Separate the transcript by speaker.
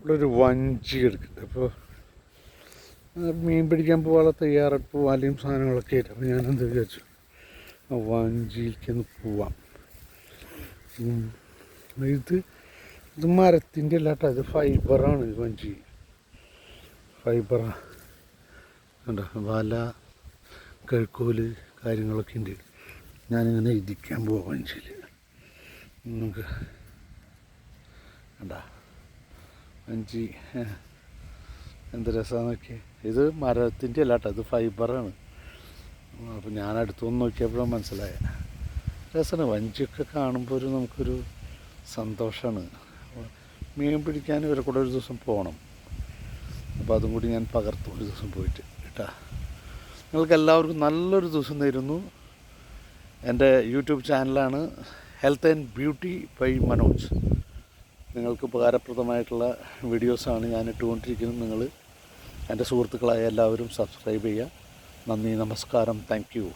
Speaker 1: ഇവിടെ ഒരു വഞ്ചി എടുക്കുന്നുണ്ട്. അപ്പോൾ മീൻ പിടിക്കാൻ പോകാനുള്ള തയ്യാറെടുപ്പ് വലയും സാധനങ്ങളൊക്കെ ആയിട്ട് അപ്പോൾ ഞാനെന്ത് വിചാരിച്ചു ആ വഞ്ചിയിലേക്കൊന്ന് പോവാം. ഇത് മരത്തിൻ്റെ അല്ല കേട്ടോ, ഇത് ഫൈബറാണ്. വഞ്ചി ഫൈബറാണ് കണ്ടോ, വല കഴുക്കോല് കാര്യങ്ങളൊക്കെ ഉണ്ട്. ഞാനിങ്ങനെ ഇരിക്കാൻ പോവാം വഞ്ചിയിൽ. നമുക്ക് കണ്ടാ വഞ്ചി എന്ത് രസമാണെന്ന് നോക്കിയേ. ഇത് മരത്തിൻ്റെ അല്ല കേട്ടോ, ഇത് ഫൈബറാണ്. അപ്പോൾ ഞാൻ അടുത്തൊന്ന് നോക്കിയപ്പോഴും മനസ്സിലായ രസമാണ്. വഞ്ചിയൊക്കെ കാണുമ്പോൾ നമുക്കൊരു സന്തോഷമാണ്. മീൻ പിടിക്കാൻ ഇവരെ കൂടെ ഒരു ദിവസം പോകണം. അപ്പോൾ അതും കൂടി ഞാൻ പകർത്തും ഒരു ദിവസം പോയിട്ട് കേട്ടാ. നിങ്ങൾക്ക് എല്ലാവർക്കും നല്ലൊരു ദിവസം നേരുന്നു. എൻ്റെ യൂട്യൂബ് ചാനലാണ് health and beauty by Manoj. നിങ്ങൾക്ക് ഉപകാരപ്രദമായിട്ടുള്ള വീഡിയോസാണ് ഞാൻ ഇട്ടുകൊണ്ടിരിക്കുന്നത്. നിങ്ങൾ എൻ്റെ സുഹൃത്തുക്കളായ എല്ലാവരും സബ്സ്ക്രൈബ് ചെയ്യുക. നന്ദി, നമസ്കാരം, താങ്ക് യു.